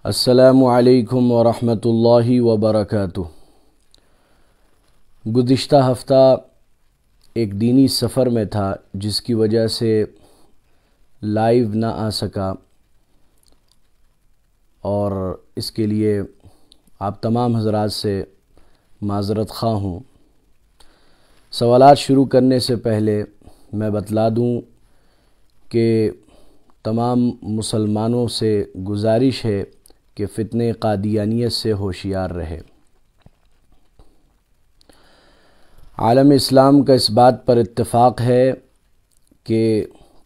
السلام علیکم ورحمۃ اللہ وبرکاتہ۔ گزشتہ ہفتہ ایک دینی سفر میں تھا جس کی وجہ سے لائیو نہ آ سکا، اور اس کے لیے آپ تمام حضرات سے معذرت خواہ ہوں۔ سوالات شروع کرنے سے پہلے میں بتلا دوں کہ تمام مسلمانوں سے گزارش ہے کہ فتنہ قادیانیت سے ہوشیار رہے۔ عالم اسلام کا اس بات پر اتفاق ہے کہ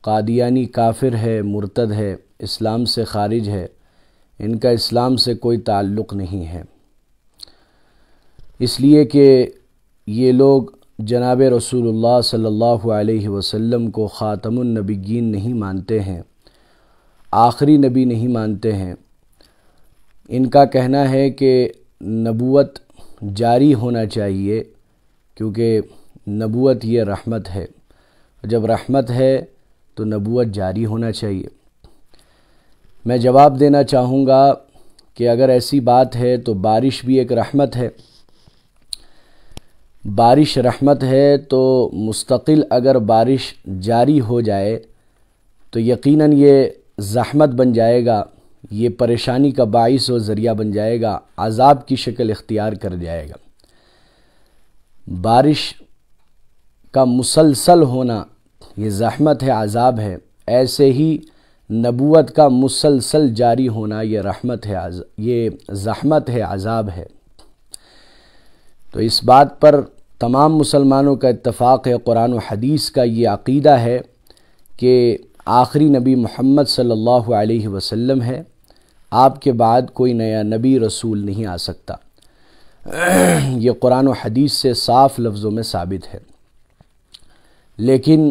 قادیانی کافر ہے، مرتد ہے، اسلام سے خارج ہے، ان کا اسلام سے کوئی تعلق نہیں ہے، اس لیے کہ یہ لوگ جناب رسول اللہ صلی اللہ علیہ وسلم کو خاتم النبیین نہیں مانتے ہیں، آخری نبی نہیں مانتے ہیں۔ ان کا کہنا ہے کہ نبوت جاری ہونا چاہیے، کیونکہ نبوت یہ رحمت ہے، جب رحمت ہے تو نبوت جاری ہونا چاہیے۔ میں جواب دینا چاہوں گا کہ اگر ایسی بات ہے تو بارش بھی ایک رحمت ہے۔ بارش رحمت ہے تو مستقل اگر بارش جاری ہو جائے تو یقیناً یہ زحمت بن جائے گا، یہ پریشانی کا باعث و ذریعہ بن جائے گا، عذاب کی شکل اختیار کر جائے گا۔ بارش کا مسلسل ہونا یہ زحمت ہے، عذاب ہے، ایسے ہی نبوت کا مسلسل جاری ہونا یہ رحمت ہے، یہ زحمت ہے، عذاب ہے۔ تو اس بات پر تمام مسلمانوں کا اتفاق ہے، قرآن و حدیث کا یہ عقیدہ ہے کہ آخری نبی محمد صلی اللہ علیہ وسلم ہے، آپ کے بعد کوئی نیا نبی رسول نہیں آ سکتا، یہ قرآن و حدیث سے صاف لفظوں میں ثابت ہے۔ لیکن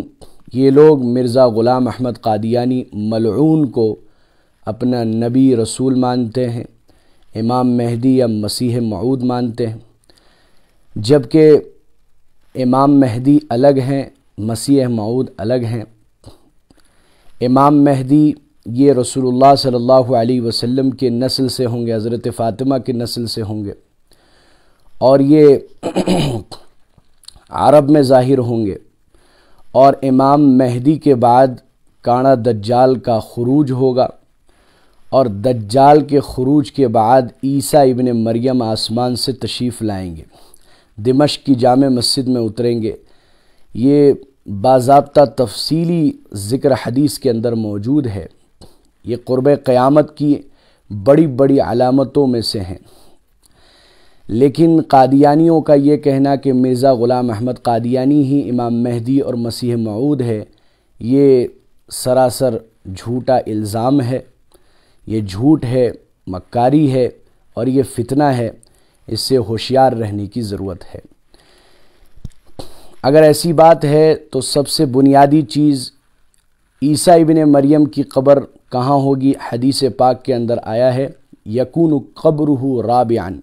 یہ لوگ مرزا غلام احمد قادیانی ملعون کو اپنا نبی رسول مانتے ہیں، امام مہدی یا مسیح موعود مانتے ہیں، جبکہ امام مہدی الگ ہیں، مسیح موعود الگ ہیں۔ امام مہدی یہ رسول اللہ صلی اللہ علیہ وسلم کے نسل سے ہوں گے، حضرت فاطمہ کے نسل سے ہوں گے، اور یہ عرب میں ظاہر ہوں گے، اور امام مہدی کے بعد کانا دجال کا خروج ہوگا، اور دجال کے خروج کے بعد عیسیٰ ابن مریم آسمان سے تشریف لائیں گے، دمشق کی جامع مسجد میں اتریں گے۔ یہ باضابطہ تفصیلی ذکر حدیث کے اندر موجود ہے، یہ قرب قیامت کی بڑی بڑی علامتوں میں سے ہیں۔ لیکن قادیانیوں کا یہ کہنا کہ مرزا غلام احمد قادیانی ہی امام مہدی اور مسیح موعود ہے، یہ سراسر جھوٹا الزام ہے، یہ جھوٹ ہے، مکاری ہے، اور یہ فتنہ ہے، اس سے ہوشیار رہنے کی ضرورت ہے۔ اگر ایسی بات ہے تو سب سے بنیادی چیز عیسیٰ ابن مریم کی قبر کہاں ہوگی؟ حدیث پاک کے اندر آیا ہے یکون قبرہ رابعاً،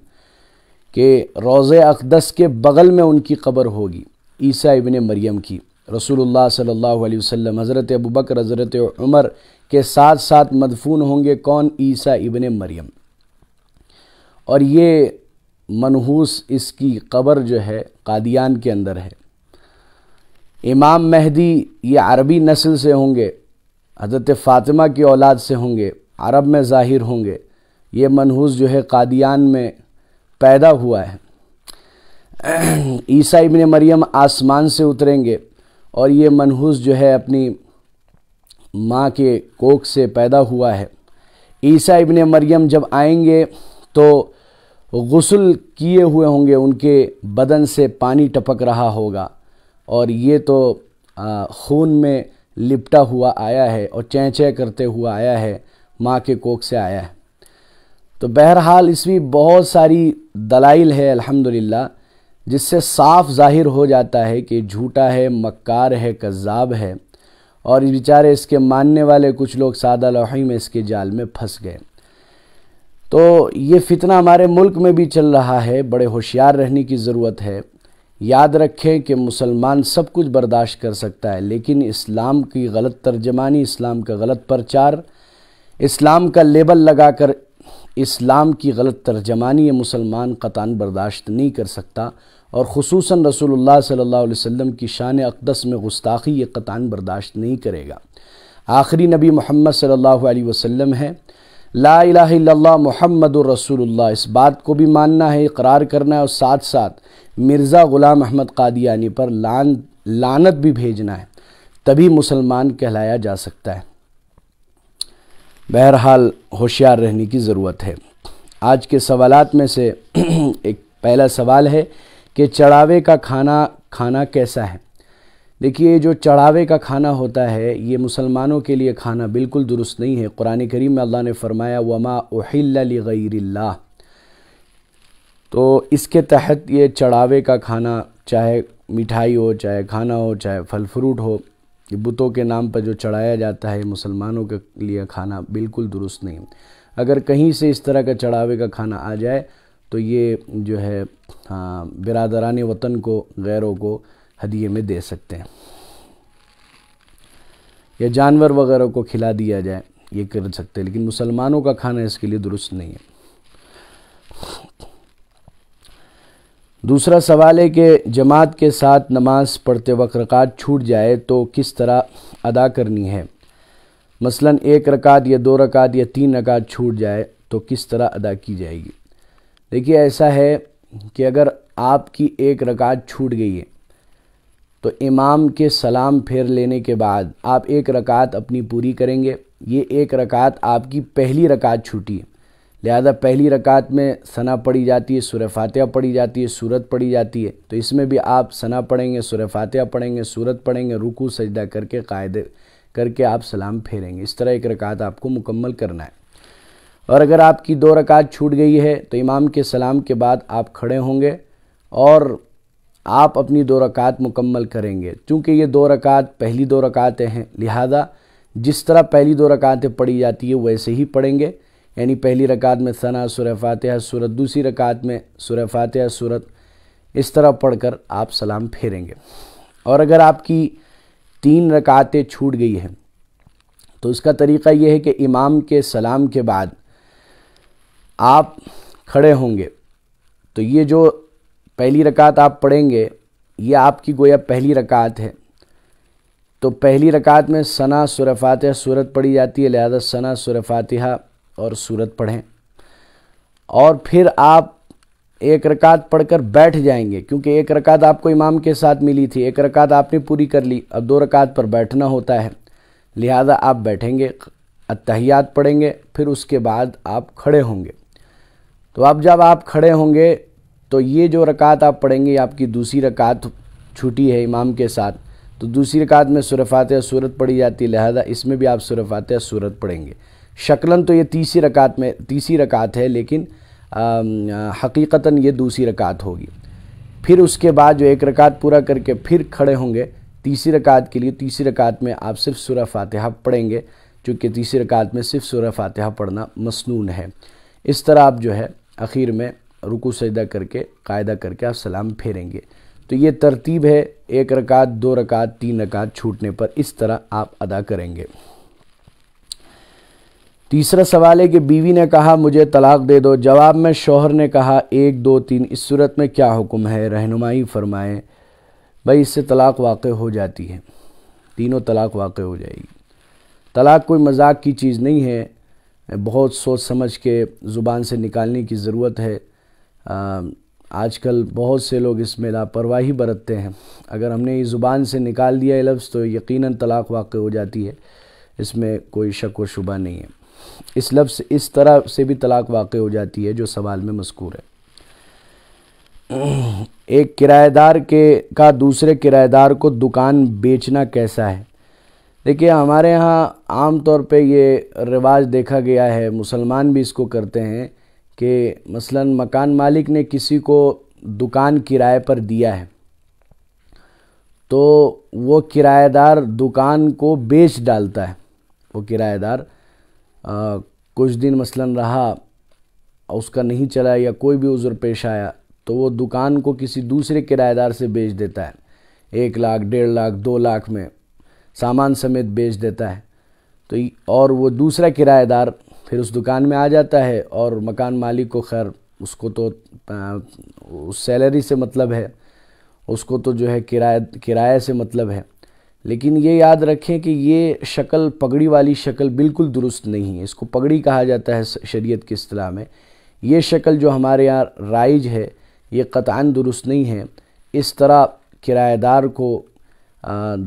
کہ روضہ اقدس کے بغل میں ان کی قبر ہوگی، عیسیٰ ابن مریم کی۔ رسول اللہ صلی اللہ علیہ وسلم حضرت ابوبکر حضرت عمر کے ساتھ ساتھ مدفون ہوں گے، کون؟ عیسیٰ ابن مریم۔ اور یہ منحوس اس کی قبر جو ہے قادیان کے اندر ہے۔ امام مہدی یہ عربی نسل سے ہوں گے، حضرت فاطمہ کی اولاد سے ہوں گے، عرب میں ظاہر ہوں گے، یہ منحوس جو ہے قادیان میں پیدا ہوا ہے۔ عیسیٰ ابن مریم آسمان سے اتریں گے، اور یہ منحوس جو ہے اپنی ماں کے کوکھ سے پیدا ہوا ہے۔ عیسیٰ ابن مریم جب آئیں گے تو غسل کیے ہوئے ہوں گے، ان کے بدن سے پانی ٹپک رہا ہوگا، اور یہ تو خون میں لپٹا ہوا آیا ہے اور چیں چیں کرتے ہوا آیا ہے، ماں کے کوکھ سے آیا ہے۔ تو بہرحال اس میں بہت ساری دلائل ہے الحمدللہ، جس سے صاف ظاہر ہو جاتا ہے کہ جھوٹا ہے، مکار ہے، کذاب ہے، اور بیچارے اس کے ماننے والے کچھ لوگ سادہ لوحی میں اس کے جال میں پھنس گئے۔ تو یہ فتنہ ہمارے ملک میں بھی چل رہا ہے، بڑے ہوشیار رہنے کی ضرورت ہے۔ یاد رکھیں کہ مسلمان سب کچھ برداشت کر سکتا ہے، لیکن اسلام کی غلط ترجمانی، اسلام کا غلط پرچار، اسلام کا لیبل لگا کر اسلام کی غلط ترجمانی یہ مسلمان قطعاً برداشت نہیں کر سکتا، اور خصوصاً رسول اللہ صلی اللہ علیہ وسلم کی شان اقدس میں گستاخی یہ قطعاً برداشت نہیں کرے گا۔ آخری نبی محمد صلی اللہ علیہ وسلم ہے، لا الہ الا اللہ محمد الرسول اللہ، اس بات کو بھی ماننا ہے، اقرار کرنا ہے، اور ساتھ ساتھ مرزا غلام احمد قادیانی پر لعنت بھی بھیجنا ہے، تبھی مسلمان کہلایا جا سکتا ہے۔ بہرحال ہوشیار رہنے کی ضرورت ہے۔ آج کے سوالات میں سے ایک پہلا سوال ہے کہ چڑھاوے کا کھانا کیسا ہے؟ دیکھیے، جو چڑھاوے کا کھانا ہوتا ہے یہ مسلمانوں کے لیے کھانا بالکل درست نہیں ہے۔ قرآن کریم میں اللہ نے فرمایا وَمَا أُحِلَّ لِغَيْرِ اللَّهِ، تو اس کے تحت یہ چڑھاوے کا کھانا، چاہے مٹھائی ہو، چاہے کھانا ہو، چاہے پھل فروٹ ہو، یہ بتوں کے نام پر جو چڑھایا جاتا ہے مسلمانوں کے لیے کھانا بالکل درست نہیں۔ اگر کہیں سے اس طرح کا چڑھاوے کا کھانا آ جائے تو یہ جو ہے برادران وطن کو، غیروں کو ہدیے میں دے سکتے ہیں، یا جانور وغیرہ کو کھلا دیا جائے، یہ کر سکتے ہیں، لیکن مسلمانوں کا کھانا اس کے لیے درست نہیں ہے۔ دوسرا سوال ہے کہ جماعت کے ساتھ نماز پڑھتے وقت رکعت چھوٹ جائے تو کس طرح ادا کرنی ہے؟ مثلاً 1 رکعت یا 2 رکعت یا 3 رکعت چھوٹ جائے تو کس طرح ادا کی جائے گی؟ دیکھیے، ایسا ہے کہ اگر آپ کی 1 رکعت چھوٹ گئی ہے تو امام کے سلام پھیر لینے کے بعد آپ 1 رکعت اپنی پوری کریں گے۔ یہ 1 رکعت آپ کی پہلی رکعت چھوٹی ہے، لہذا پہلی رکعت میں ثنا پڑھی جاتی ہے، سورہ فاتحہ پڑھی جاتی ہے، سورت پڑھی جاتی ہے، تو اس میں بھی آپ ثنا پڑھیں گے، سورہ فاتحہ پڑھیں گے، سورت پڑھیں گے، رکوع سجدہ کر کے قاعدے کر کے آپ سلام پھیریں گے۔ اس طرح 1 رکعت آپ کو مکمل کرنا ہے۔ اور اگر آپ کی 2 رکعت چھوٹ گئی ہے تو امام کے سلام کے بعد آپ کھڑے ہوں گے اور آپ اپنی 2 رکعت مکمل کریں گے۔ چونکہ یہ 2 رکعت پہلی 2 رکعتیں ہیں، لہذا جس طرح پہلی 2 رکعتیں پڑھی جاتی ہے ویسے ہی پڑھیں گے، یعنی پہلی رکعت میں ثنا، سورہ فاتحہ، سورت، دوسری رکعت میں سورہ فاتحہ، سورت، اس طرح پڑھ کر آپ سلام پھیریں گے۔ اور اگر آپ کی 3 رکعتیں چھوٹ گئی ہیں تو اس کا طریقہ یہ ہے کہ امام کے سلام کے بعد آپ کھڑے ہوں گے، تو یہ جو پہلی رکعت آپ پڑھیں گے یہ آپ کی گویا پہلی رکعت ہے، تو پہلی رکعت میں ثنا، سورہ فاتحہ، سورت پڑھی جاتی ہے، لہذا ثنا، سورہ فاتحہ اور سورت پڑھیں، اور پھر آپ 1 رکعت پڑھ کر بیٹھ جائیں گے، کیونکہ 1 رکعت آپ کو امام کے ساتھ ملی تھی، 1 رکعت آپ نے پوری کر لی، اب 2 رکعت پر بیٹھنا ہوتا ہے، لہذا آپ بیٹھیں گے، اتحیات پڑھیں گے، پھر اس کے بعد آپ کھڑے ہوں گے۔ تو اب جب آپ کھڑے ہوں گے تو یہ جو رکعت آپ پڑھیں گے، آپ کی دوسری رکعت چھوٹی ہے امام کے ساتھ، تو دوسری رکعت میں سورہ فاتحہ سورت پڑھی جاتی ہے، لہذا اس میں بھی آپ سورہ فاتحہ سورت پڑھیں گے۔ شکلاً تو یہ تیسری رکعت ہے، لیکن حقیقتاً یہ دوسری رکعت ہوگی۔ پھر اس کے بعد جو 1 رکعت پورا کر کے پھر کھڑے ہوں گے تیسری رکعت کے لیے، تیسری رکعت میں آپ صرف سورہ فاتحہ پڑھیں گے، چونکہ تیسری رکعت میں صرف سورہ فاتحہ پڑھنا مسنون ہے۔ اس طرح آپ جو ہے اخیر میں رکوع سجدہ کر کے قاعدہ کر کے آپ سلام پھیریں گے۔ تو یہ ترتیب ہے 1 رکعت، 2 رکعت، 3 رکعت چھوٹنے پر، اس طرح آپ ادا کریں گے۔ تیسرا سوال ہے کہ بیوی نے کہا مجھے طلاق دے دو، جواب میں شوہر نے کہا 1 2 3، اس صورت میں کیا حکم ہے؟ رہنمائی فرمائیں۔ بھائی، اس سے طلاق واقع ہو جاتی ہے، تینوں طلاق واقع ہو جائے گی۔ طلاق کوئی مذاق کی چیز نہیں ہے، بہت سوچ سمجھ کے زبان سے نکالنے کی ضرورت ہے۔ آج کل بہت سے لوگ اس میں لاپرواہی برتتے ہیں، اگر ہم نے یہ زبان سے نکال دیا یہ لفظ تو یقیناً طلاق واقع ہو جاتی ہے، اس میں کوئی شک و شبہ نہیں ہے۔ اس لفظ اس طرح سے بھی طلاق واقع ہو جاتی ہے جو سوال میں مذکور ہے۔ ایک کرایہ دار کا دوسرے کرایہ دار کو دکان بیچنا کیسا ہے؟ دیکھیے، ہمارے ہاں عام طور پہ یہ رواج دیکھا گیا ہے، مسلمان بھی اس کو کرتے ہیں کہ مثلاً مکان مالک نے کسی کو دکان کرائے پر دیا ہے تو وہ کرایہ دار دکان کو بیچ ڈالتا ہے۔ وہ کرایہ دار کچھ دن مثلاً رہا، اس کا نہیں چلا یا کوئی بھی عذر پیش آیا تو وہ دکان کو کسی دوسرے کرایہ دار سے بیچ دیتا ہے، 1 لاکھ، 1.5 لاکھ، 2 لاکھ میں سامان سمیت بیچ دیتا ہے۔ تو اور وہ دوسرا کرایہ دار پھر اس دکان میں آ جاتا ہے اور مکان مالک کو خیر اس کو تو سیلری سے مطلب ہے، اس کو تو جو ہے کرایہ سے مطلب ہے، لیکن یہ یاد رکھیں کہ یہ شکل پگڑی والی شکل بالکل درست نہیں ہے۔ اس کو پگڑی کہا جاتا ہے شریعت کی اصطلاح میں۔ یہ شکل جو ہمارے یہاں رائج ہے یہ قطعاً درست نہیں ہے۔ اس طرح کرایہ دار کو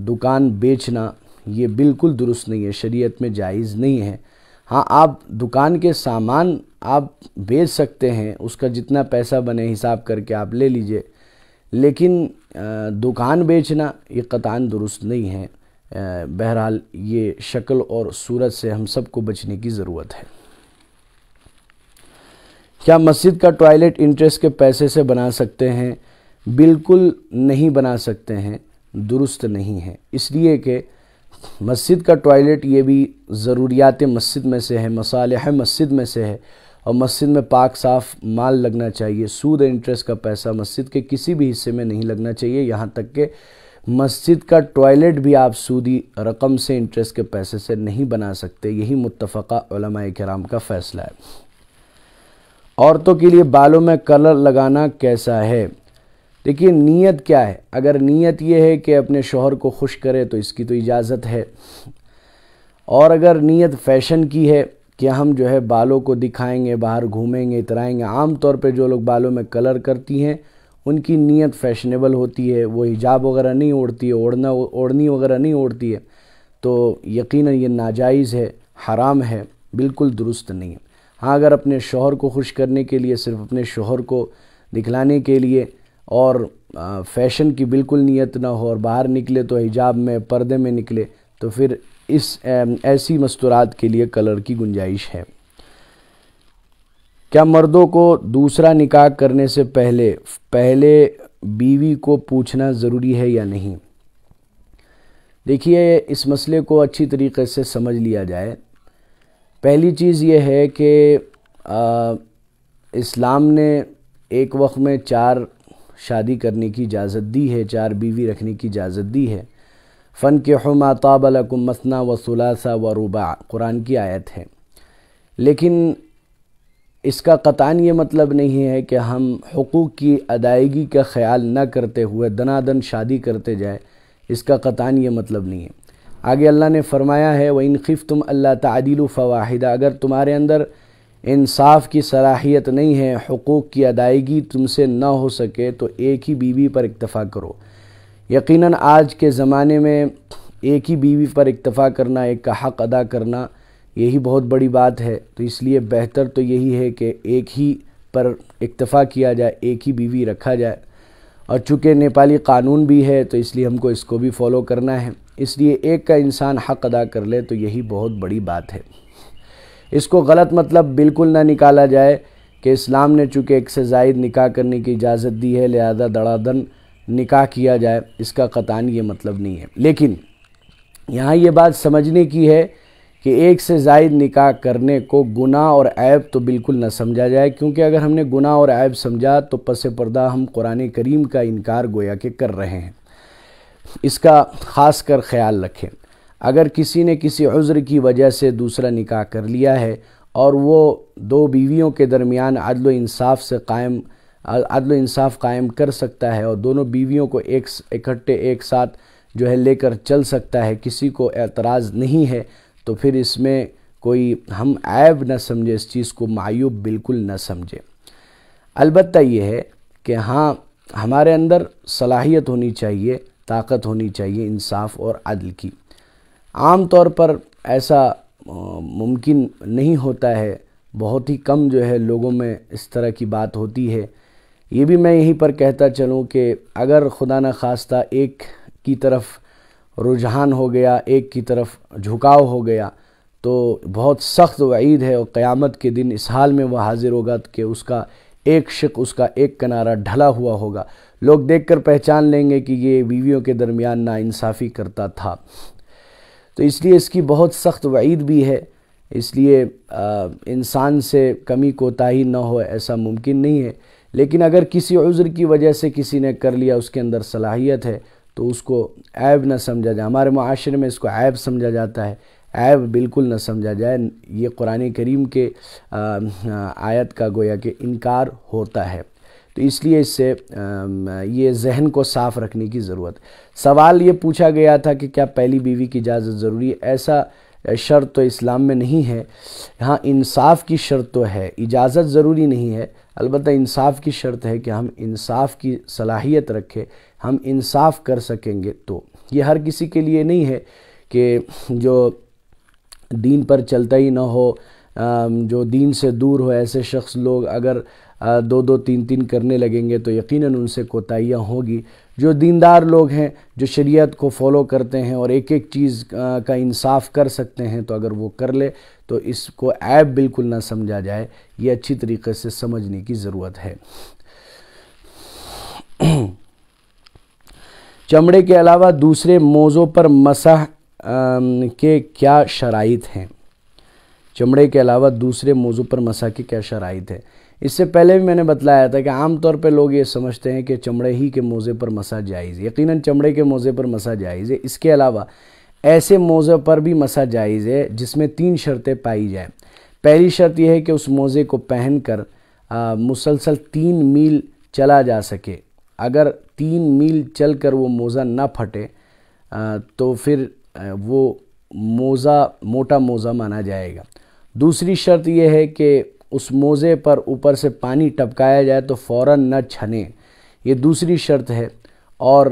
دکان بیچنا یہ بالکل درست نہیں ہے، شریعت میں جائز نہیں ہے۔ ہاں آپ دکان کے سامان آپ بیچ سکتے ہیں، اس کا جتنا پیسہ بنے حساب کر کے آپ لے لیجئے، لیکن دکان بیچنا یہ قطعاً درست نہیں ہے۔ بہرحال یہ شکل اور صورت سے ہم سب کو بچنے کی ضرورت ہے۔ کیا مسجد کا ٹوائلٹ انٹرسٹ کے پیسے سے بنا سکتے ہیں؟ بالکل نہیں بنا سکتے ہیں، درست نہیں ہے، اس لیے کہ مسجد کا ٹوائلٹ یہ بھی ضروریات مسجد میں سے ہے، مصالح مسجد میں سے ہے، اور مسجد میں پاک صاف مال لگنا چاہیے۔ سود انٹرسٹ کا پیسہ مسجد کے کسی بھی حصے میں نہیں لگنا چاہیے، یہاں تک کہ مسجد کا ٹوائلٹ بھی آپ سودی رقم سے انٹرسٹ کے پیسے سے نہیں بنا سکتے۔ یہی متفقہ علماء کرام کا فیصلہ ہے۔ عورتوں کے لیے بالوں میں کلر لگانا کیسا ہے؟ دیکھیے نیت کیا ہے؟ اگر نیت یہ ہے کہ اپنے شوہر کو خوش کرے تو اس کی تو اجازت ہے، اور اگر نیت فیشن کی ہے کہ ہم جو ہے بالوں کو دکھائیں گے، باہر گھومیں گے، اترائیں گے، عام طور پہ جو لوگ بالوں میں کلر کرتی ہیں ان کی نیت فیشنیبل ہوتی ہے، وہ حجاب وغیرہ نہیں اوڑھتی ہے، اوڑھنی وغیرہ نہیں اوڑھتی ہے، تو یقیناً یہ ناجائز ہے، حرام ہے، بالکل درست نہیں ہے۔ ہاں اگر اپنے شوہر کو خوش کرنے کے لیے، صرف اپنے شوہر کو دکھلانے کے لیے، اور فیشن کی بالکل نیت نہ ہو اور باہر نکلے تو حجاب میں، پردے میں نکلے، تو پھر ایسی مستورات کے لیے کلر کی گنجائش ہے۔ کیا مردوں کو دوسرا نکاح کرنے سے پہلے بیوی کو پوچھنا ضروری ہے یا نہیں؟ دیکھیے اس مسئلے کو اچھی طریقے سے سمجھ لیا جائے۔ پہلی چیز یہ ہے کہ اسلام نے ایک وقت میں 4 شادی کرنے کی اجازت دی ہے، 4 بیوی رکھنے کی اجازت دی ہے۔ فَانْكِحُوا مَا طَابَ لَكُم مَثْنَىٰ وَثُلَاثَ وَرُبَاعَ قرآن کی آیت ہے، لیکن اس کا قطعاً یہ مطلب نہیں ہے کہ ہم حقوق کی ادائیگی کا خیال نہ کرتے ہوئے دنادن شادی کرتے جائے، اس کا قطعاً یہ مطلب نہیں ہے۔ آگے اللہ نے فرمایا ہے وَإِنْ خِفْتُمْ أَلَّا تَعْدِلُوا فَوَاحِدَةً اگر تمہارے اندر انصاف کی صلاحیت نہیں ہے، حقوق کی ادائیگی تم سے نہ ہو سکے، تو ایک ہی بیوی پر اکتفا کرو۔ یقیناً آج کے زمانے میں ایک ہی بیوی پر اکتفا کرنا، ایک کا حق ادا کرنا، یہی بہت بڑی بات ہے، تو اس لیے بہتر تو یہی ہے کہ ایک ہی پر اکتفا کیا جائے، ایک ہی بیوی رکھا جائے، اور چونکہ نیپالی قانون بھی ہے تو اس لیے ہم کو اس کو بھی فالو کرنا ہے، اس لیے ایک کا انسان حق ادا کر لے تو یہی بہت بڑی بات ہے۔ اس کو غلط مطلب بالکل نہ نکالا جائے کہ اسلام نے چونکہ ایک سے زائد نکاح کرنے کی اجازت دی ہے لہذا دڑا دن نکاح کیا جائے، اس کا قطعاً یہ مطلب نہیں ہے۔ لیکن یہاں یہ بات سمجھنے کی ہے کہ ایک سے زائد نکاح کرنے کو گناہ اور عیب تو بالکل نہ سمجھا جائے، کیونکہ اگر ہم نے گناہ اور عیب سمجھا تو پس پردہ ہم قرآن کریم کا انکار گویا کہ کر رہے ہیں۔ اس کا خاص کر خیال رکھیں۔ اگر کسی نے کسی عذر کی وجہ سے دوسرا نکاح کر لیا ہے اور وہ 2 بیویوں کے درمیان عدل و انصاف قائم کر سکتا ہے اور دونوں بیویوں کو اکٹھے ایک ساتھ جو ہے لے کر چل سکتا ہے، کسی کو اعتراض نہیں ہے، تو پھر اس میں کوئی ہم عیب نہ سمجھے، اس چیز کو معیوب بالکل نہ سمجھے۔ البتہ یہ ہے کہ ہاں ہمارے اندر صلاحیت ہونی چاہیے، طاقت ہونی چاہیے انصاف اور عدل کی۔ عام طور پر ایسا ممکن نہیں ہوتا ہے، بہت ہی کم جو ہے لوگوں میں اس طرح کی بات ہوتی ہے۔ یہ بھی میں یہیں پر کہتا چلوں کہ اگر خدا نخواستہ ایک کی طرف رجحان ہو گیا، ایک کی طرف جھکاؤ ہو گیا، تو بہت سخت وعید ہے، اور قیامت کے دن اس حال میں وہ حاضر ہوگا کہ اس کا ایک شق، اس کا ایک کنارہ ڈھلا ہوا ہوگا، لوگ دیکھ کر پہچان لیں گے کہ یہ بیویوں کے درمیان ناانصافی کرتا تھا۔ تو اس لیے اس کی بہت سخت وعید بھی ہے، اس لیے انسان سے کمی کوتاہی نہ ہو ایسا ممکن نہیں ہے، لیکن اگر کسی عذر کی وجہ سے کسی نے کر لیا، اس کے اندر صلاحیت ہے، تو اس کو عیب نہ سمجھا جائے۔ ہمارے معاشرے میں اس کو عیب سمجھا جاتا ہے، عیب بالکل نہ سمجھا جائے، یہ قرآن کریم کے آیت کا گویا کہ انکار ہوتا ہے، تو اس لیے اس سے یہ ذہن کو صاف رکھنے کی ضرورت۔ سوال یہ پوچھا گیا تھا کہ کیا پہلی بیوی کی اجازت ضروری ہے؟ ایسا شرط تو اسلام میں نہیں ہے، ہاں انصاف کی شرط تو ہے، اجازت ضروری نہیں ہے، البتہ انصاف کی شرط ہے کہ ہم انصاف کی صلاحیت رکھیں، ہم انصاف کر سکیں گے، تو یہ ہر کسی کے لیے نہیں ہے کہ جو دین پر چلتا ہی نہ ہو، جو دین سے دور ہو، ایسے شخص لوگ اگر دو دو تین تین کرنے لگیں گے تو یقیناً ان سے کوتاہیاں ہوگی۔ جو دیندار لوگ ہیں، جو شریعت کو فالو کرتے ہیں اور ایک ایک چیز کا انصاف کر سکتے ہیں، تو اگر وہ کر لے تو اس کو عیب بالکل نہ سمجھا جائے، یہ اچھی طریقے سے سمجھنے کی ضرورت ہے۔ چمڑے کے علاوہ دوسرے موضوع پر مسح کے کیا شرائط ہیں؟ چمڑے کے علاوہ دوسرے موضوع پر مسح کے کیا شرائط ہیں؟ اس سے پہلے بھی میں نے بتلایا تھا کہ عام طور پہ لوگ یہ سمجھتے ہیں کہ چمڑے ہی کے موضوع پر مسح جائز ہے، یقیناً چمڑے کے موضوع پر مسح جائز ہے، اس کے علاوہ ایسے موضوع پر بھی مسح جائز ہے جس میں 3 شرطیں پائی جائیں۔ پہلی شرط یہ ہے کہ اس موزے کو پہن کر مسلسل 3 میل چلا جا سکے، اگر 3 میل چل کر وہ موزہ نہ پھٹے تو پھر وہ موزہ موٹا موزہ مانا جائے گا۔ دوسری شرط یہ ہے کہ اس موزے پر اوپر سے پانی ٹپکایا جائے تو فوراً نہ چھنے، یہ دوسری شرط ہے۔ اور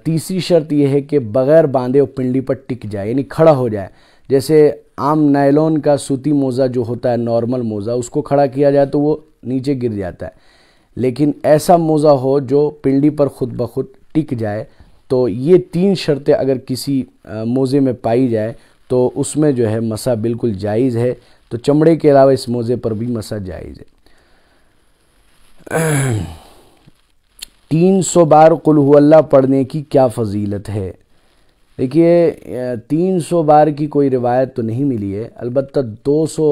تیسری شرط یہ ہے کہ بغیر باندھے وہ پنڈلی پر ٹک جائے، یعنی کھڑا ہو جائے۔ جیسے عام نائلون کا سوتی موزہ جو ہوتا ہے، نارمل موزہ، اس کو کھڑا کیا جائے تو وہ نیچے گر جاتا ہے، لیکن ایسا موزہ ہو جو پنڈلی پر خود بخود ٹک جائے، تو یہ 3 شرطیں اگر کسی موزے میں پائی جائے تو اس میں جو ہے مسح بالکل جائز ہے، تو چمڑے کے علاوہ اس موزے پر بھی مسح جائز ہے۔ 300 بار قل هو اللہ پڑھنے کی کیا فضیلت ہے؟ دیکھیے 300 بار کی کوئی روایت تو نہیں ملی ہے، البتہ 200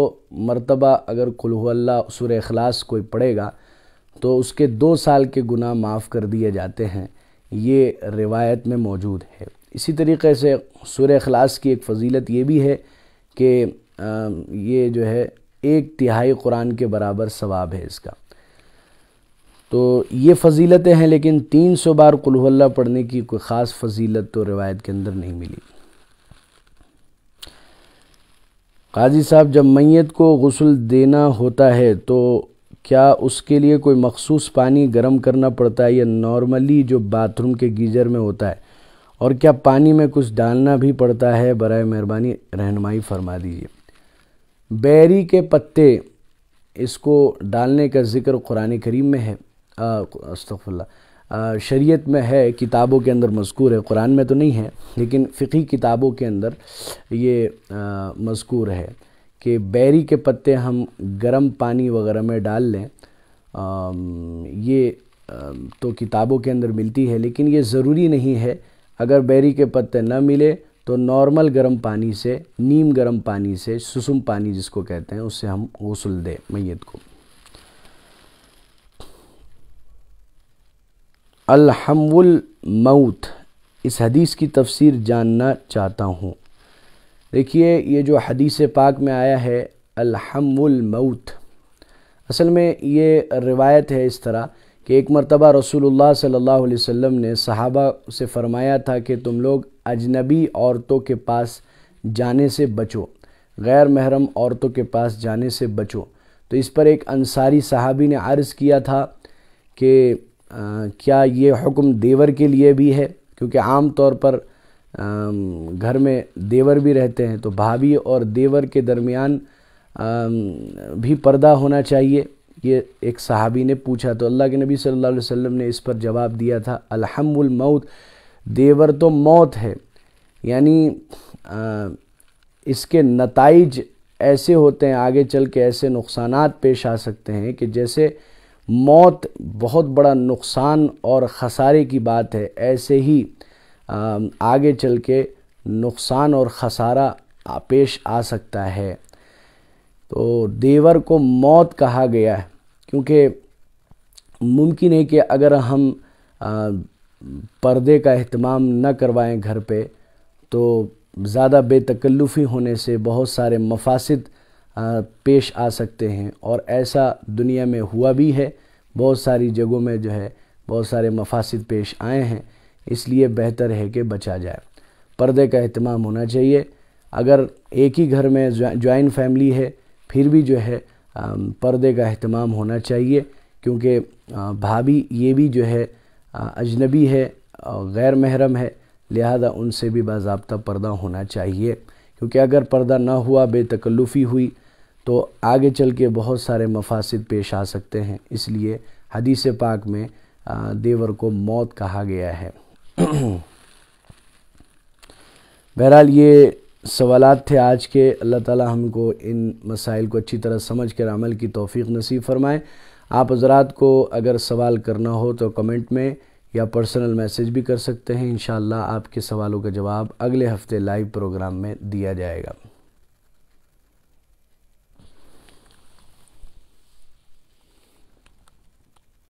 مرتبہ اگر قل هو اللہ سورہ اخلاص کوئی پڑھے گا تو اس کے 2 سال کے گناہ معاف کر دیے جاتے ہیں، یہ روایت میں موجود ہے۔ اسی طریقے سے سورہ اخلاص کی ایک فضیلت یہ بھی ہے کہ یہ جو ہے 1/3 قرآن کے برابر ثواب ہے اس کا، تو یہ فضیلتیں ہیں، لیکن 300 بار قل هو اللہ پڑھنے کی کوئی خاص فضیلت تو روایت کے اندر نہیں ملی۔ قاضی صاحب، جب میت کو غسل دینا ہوتا ہے تو کیا اس کے لیے کوئی مخصوص پانی گرم کرنا پڑتا ہے یا نارملی جو باتھ روم کے گیزر میں ہوتا ہے، اور کیا پانی میں کچھ ڈالنا بھی پڑتا ہے؟ برائے مہربانی رہنمائی فرما دیجیے۔ بیری کے پتے، اس کو ڈالنے کا ذکر قرآن کریم میں ہے، استغفر اللہ، شریعت میں ہے، کتابوں کے اندر مذکور ہے، قرآن میں تو نہیں ہے لیکن فقہی کتابوں کے اندر یہ مذکور ہے کہ بیری کے پتے ہم گرم پانی وغیرہ میں ڈال لیں، یہ تو کتابوں کے اندر ملتی ہے، لیکن یہ ضروری نہیں ہے۔ اگر بیری کے پتے نہ ملے تو نارمل گرم پانی سے، نیم گرم پانی سے، سسم پانی جس کو کہتے ہیں، اس سے ہم غسل دیں میت کو۔ الحم الموت، اس حدیث کی تفسیر جاننا چاہتا ہوں۔ دیکھیے یہ جو حدیث پاک میں آیا ہے الحم الموت، اصل میں یہ روایت ہے اس طرح کہ ایک مرتبہ رسول اللہ صلی اللہ علیہ وسلم نے صحابہ سے فرمایا تھا کہ تم لوگ اجنبی عورتوں کے پاس جانے سے بچو، غیر محرم عورتوں کے پاس جانے سے بچو۔ تو اس پر ایک انصاری صحابی نے عرض کیا تھا کہ کیا یہ حکم دیور کے لیے بھی ہے؟ کیونکہ عام طور پر گھر میں دیور بھی رہتے ہیں، تو بھابھی اور دیور کے درمیان بھی پردہ ہونا چاہیے، یہ ایک صحابی نے پوچھا، تو اللہ کے نبی صلی اللہ علیہ وسلم نے اس پر جواب دیا تھا الحم الموت، دیور تو موت ہے، یعنی اس کے نتائج ایسے ہوتے ہیں، آگے چل کے ایسے نقصانات پیش آ سکتے ہیں کہ جیسے موت بہت بڑا نقصان اور خسارے کی بات ہے، ایسے ہی آگے چل کے نقصان اور خسارہ پیش آ سکتا ہے۔ تو دیور کو موت کہا گیا ہے کیونکہ ممکن ہے کہ اگر ہم پردے کا اہتمام نہ کروائیں گھر پہ تو زیادہ بے تکلفی ہونے سے بہت سارے مفاسد پیش آ سکتے ہیں، اور ایسا دنیا میں ہوا بھی ہے، بہت ساری جگہوں میں جو ہے بہت سارے مفاسد پیش آئے ہیں، اس لیے بہتر ہے کہ بچا جائے۔ پردے کا اہتمام ہونا چاہیے۔ اگر ایک ہی گھر میں جوائنٹ فیملی ہے پھر بھی جو ہے پردے کا اہتمام ہونا چاہیے، کیونکہ بھابھی یہ بھی جو ہے اجنبی ہے، غیر محرم ہے، لہذا ان سے بھی باضابطہ پردہ ہونا چاہیے، کیونکہ اگر پردہ نہ ہوا، بے تکلفی ہوئی تو آگے چل کے بہت سارے مفاسد پیش آ سکتے ہیں۔ اس لیے حدیث پاک میں دیور کو موت کہا گیا ہے۔ بہرحال یہ سوالات تھے آج کے۔ اللہ تعالی ہم کو ان مسائل کو اچھی طرح سمجھ کر عمل کی توفیق نصیب فرمائے۔ آپ حضرات کو اگر سوال کرنا ہو تو کمنٹ میں یا پرسنل میسیج بھی کر سکتے ہیں، انشاءاللہ آپ کے سوالوں کا جواب اگلے ہفتے لائیو پروگرام میں دیا جائے گا۔